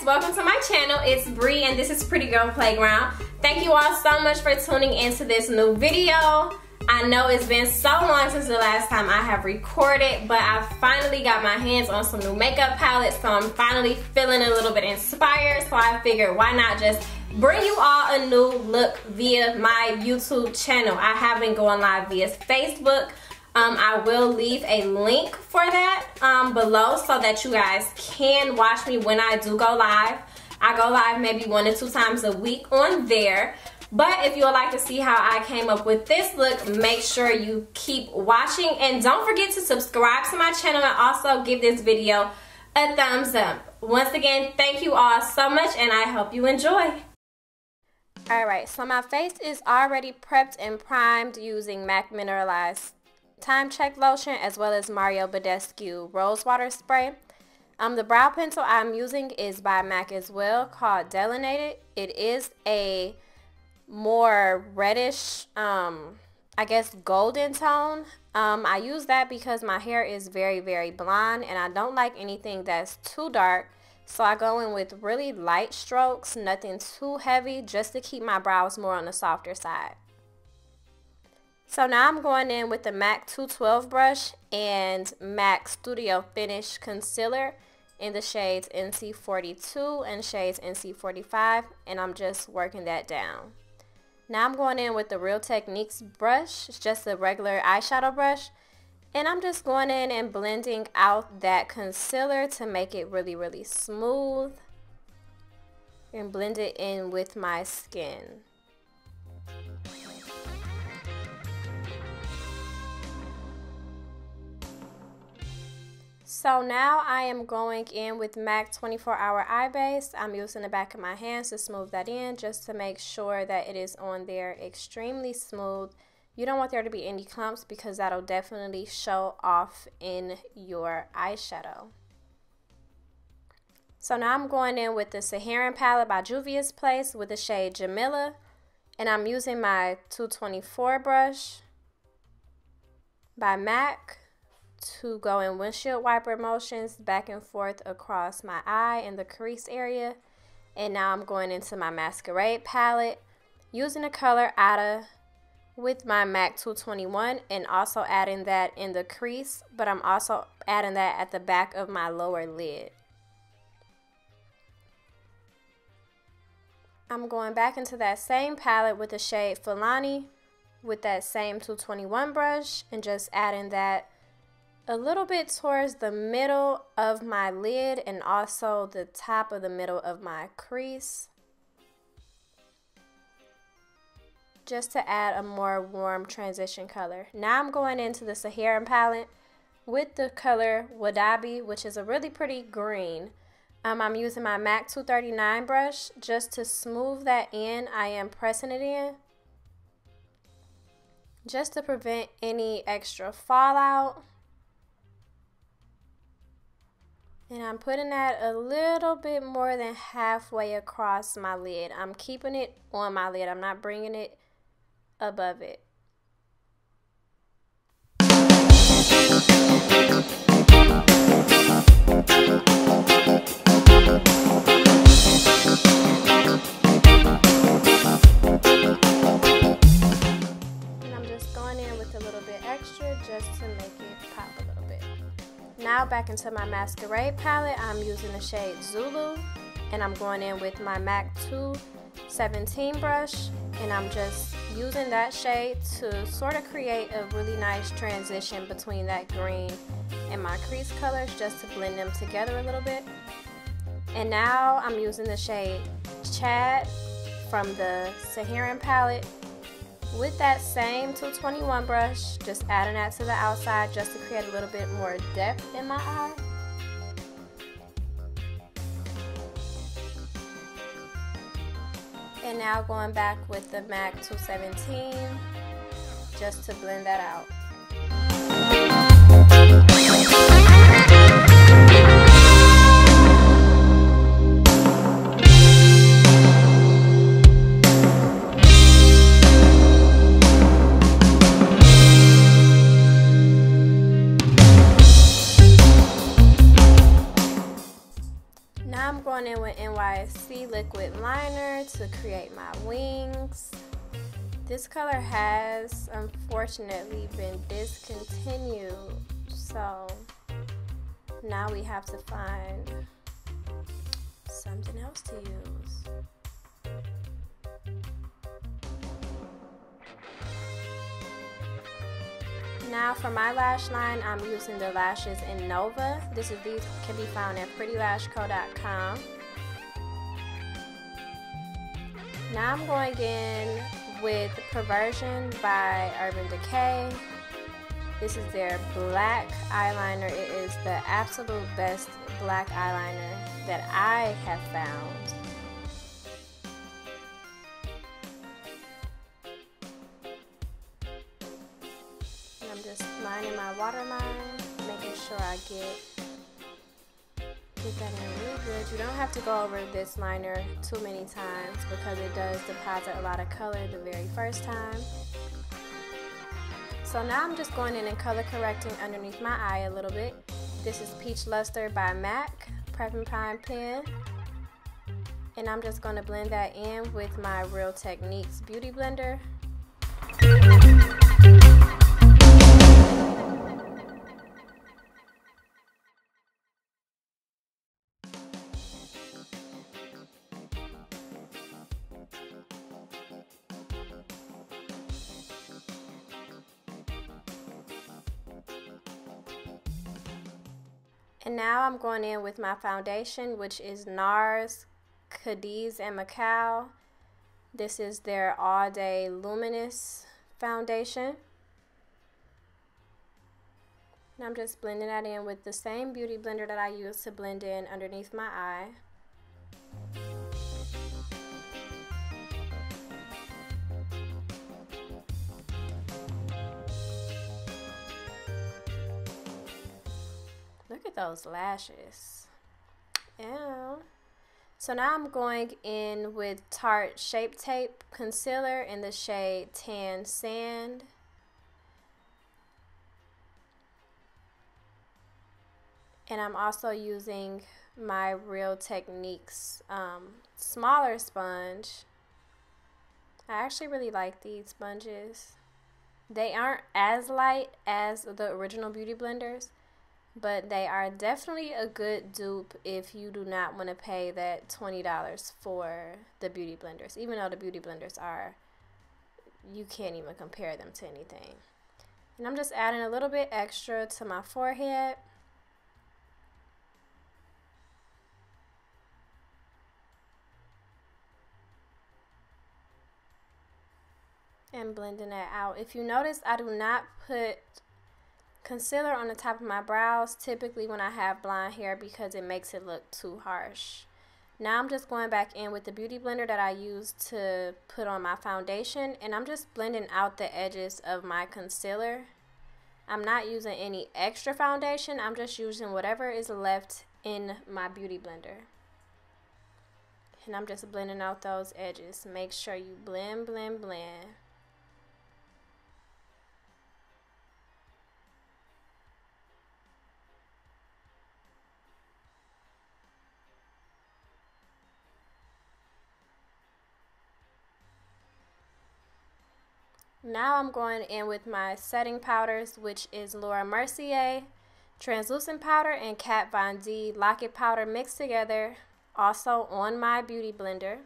welcome to my channel. It's Bree and this is Pretty Girl Playground. Thank you all so much for tuning into this new video. I know it's been so long since the last time I have recorded, but I finally got my hands on some new makeup palettes, so I'm finally feeling a little bit inspired. So I figured why not just bring you all a new look via my YouTube channel. I have been going live via Facebook. I will leave a link for that below so that you guys can watch me when I do go live. I go live maybe 1 or 2 times a week on there. But if you would like to see how I came up with this look, make sure you keep watching. And don't forget to subscribe to my channel and also give this video a thumbs up. Once again, thank you all so much and I hope you enjoy. Alright, so my face is already prepped and primed using MAC Mineralize Time Check Lotion as well as Mario Badescu Rose Water Spray. The brow pencil I'm using is by MAC as well, called Delineated. It is a more reddish, I guess golden tone. I use that because my hair is very, very blonde and I don't like anything that's too dark. So I go in with really light strokes, nothing too heavy, just to keep my brows more on the softer side. So now I'm going in with the MAC 212 brush and MAC Studio Finish Concealer in the shades NC42 and shades NC45, and I'm just working that down. Now I'm going in with the Real Techniques brush. It's just a regular eyeshadow brush, and I'm just going in and blending out that concealer to make it really, really smooth and blend it in with my skin. So now I am going in with MAC 24 Hour Eye Base. I'm using the back of my hands to smooth that in just to make sure that it is on there extremely smooth. You don't want there to be any clumps because that'll definitely show off in your eyeshadow. So now I'm going in with the Saharan palette by Juvias Place with the shade Jamila. And I'm using my 224 brush by MAC to go in windshield wiper motions back and forth across my eye and the crease area. And now I'm going into my Masquerade palette using the color Ada with my MAC 221 and also adding that in the crease, but I'm also adding that at the back of my lower lid. I'm going back into that same palette with the shade Fulani with that same 221 brush and just adding that a little bit towards the middle of my lid and also the top of the middle of my crease, just to add a more warm transition color. Now I'm going into the Saharan palette with the color Wadabi, which is a really pretty green. I'm using my MAC 239 brush just to smooth that in. I am pressing it in just to prevent any extra fallout. And I'm putting that a little bit more than halfway across my lid. I'm keeping it on my lid. I'm not bringing it above it. And I'm just going in with a little bit extra just to make it pop a little bit. Now back into my Masquerade palette, I'm using the shade Zulu and I'm going in with my MAC 217 brush and I'm just using that shade to sort of create a really nice transition between that green and my crease colors just to blend them together a little bit. And now I'm using the shade Chad from the Saharan palette with that same 221 brush, just adding that to the outside just to create a little bit more depth in my eye. And now going back with the MAC 217 just to blend that out. to create my wings. This color has unfortunately been discontinued, so now we have to find something else to use. Now for my lash line, I'm using the lashes in Nova. These can be found at PrettyLashCo.com. Now I'm going in with Perversion by Urban Decay. This is their black eyeliner. It is the absolute best black eyeliner that I have found. And I'm just lining my waterline, making sure I get that in really good. You don't have to go over this liner too many times because it does deposit a lot of color the very first time. So now I'm just going in and color correcting underneath my eye a little bit. This is Peach Luster by MAC Prep and Prime pen. And I'm just going to blend that in with my Real Techniques Beauty Blender. And now I'm going in with my foundation, which is Nars, Cadiz, and Macao. This is their All Day Luminous foundation. And I'm just blending that in with the same beauty blender that I used to blend in underneath my eye. Look at those lashes. Ew. So now I'm going in with Tarte Shape Tape Concealer in the shade Tan Sand. And I'm also using my Real Techniques smaller sponge. I actually really like these sponges. They aren't as light as the original beauty blenders, but they are definitely a good dupe if you do not want to pay that $20 for the beauty blenders. Even though the beauty blenders are, you can't even compare them to anything. And I'm just adding a little bit extra to my forehead. And blending that out. If you notice, I do not put concealer on the top of my brows typically when I have blonde hair because it makes it look too harsh. Now I'm just going back in with the beauty blender that I used to put on my foundation, and I'm just blending out the edges of my concealer. I'm not using any extra foundation. I'm just using whatever is left in my beauty blender. And I'm just blending out those edges. Make sure you blend, blend, blend. Now I'm going in with my setting powders, which is Laura Mercier translucent powder and Kat Von D locket powder mixed together, also on my beauty blender.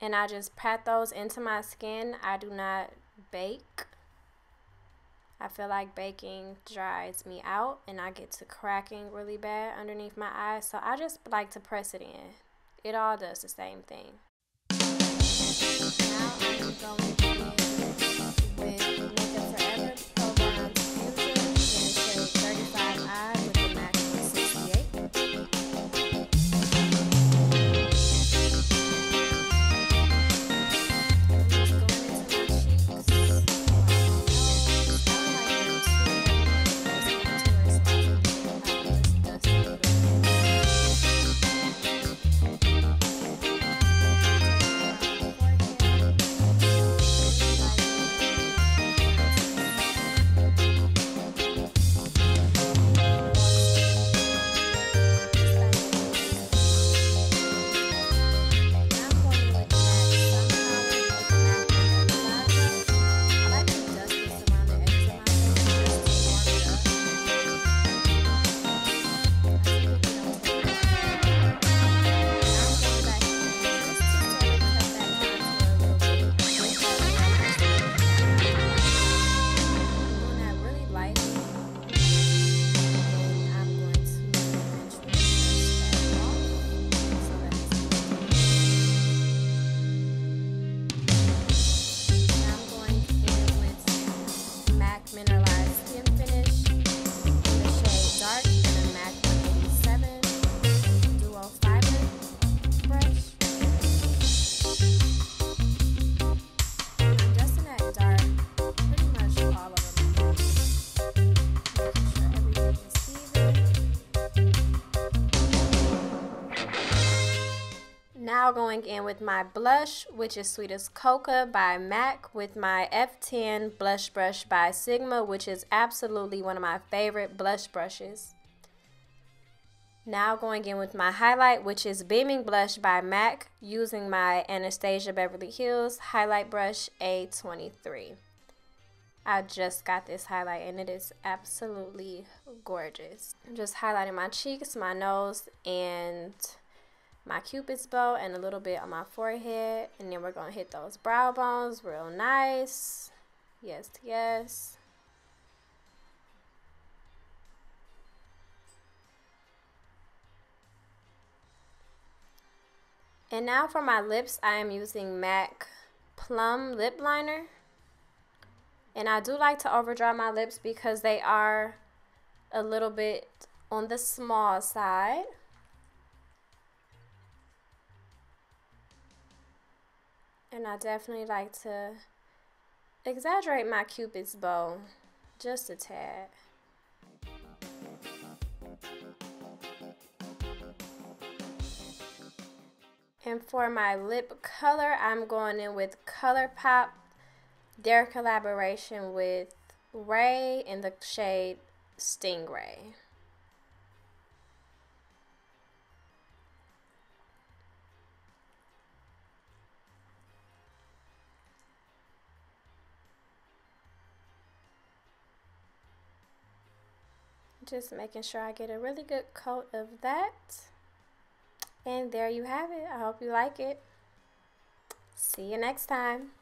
And I just pat those into my skin. I do not bake. I feel like baking dries me out and I get to cracking really bad underneath my eyes, so I just like to press it in. It all does the same thing. Now I'm going in with Makeup Forever Pro Bronze Fusion in the shade 35i with the MAC 168. I'm just going into my cheeks. now going in with my blush, which is Sweet as Coca by MAC, with my F10 blush brush by Sigma, which is absolutely one of my favorite blush brushes. Now going in with my highlight, which is Beaming Blush by MAC, using my Anastasia Beverly Hills highlight brush A23. I just got this highlight and it is absolutely gorgeous. I'm just highlighting my cheeks, my nose, and my cupid's bow, and a little bit on my forehead. And then we're going to hit those brow bones real nice. Yes, yes. And now for my lips, I am using MAC Plum Lip Liner. And I do like to overdraw my lips because they are a little bit on the small side. And I definitely like to exaggerate my cupid's bow just a tad. And for my lip color, I'm going in with ColourPop, their collaboration with Ray in the shade Stingraye. Just making sure I get a really good coat of that. And there you have it. I hope you like it. See you next time.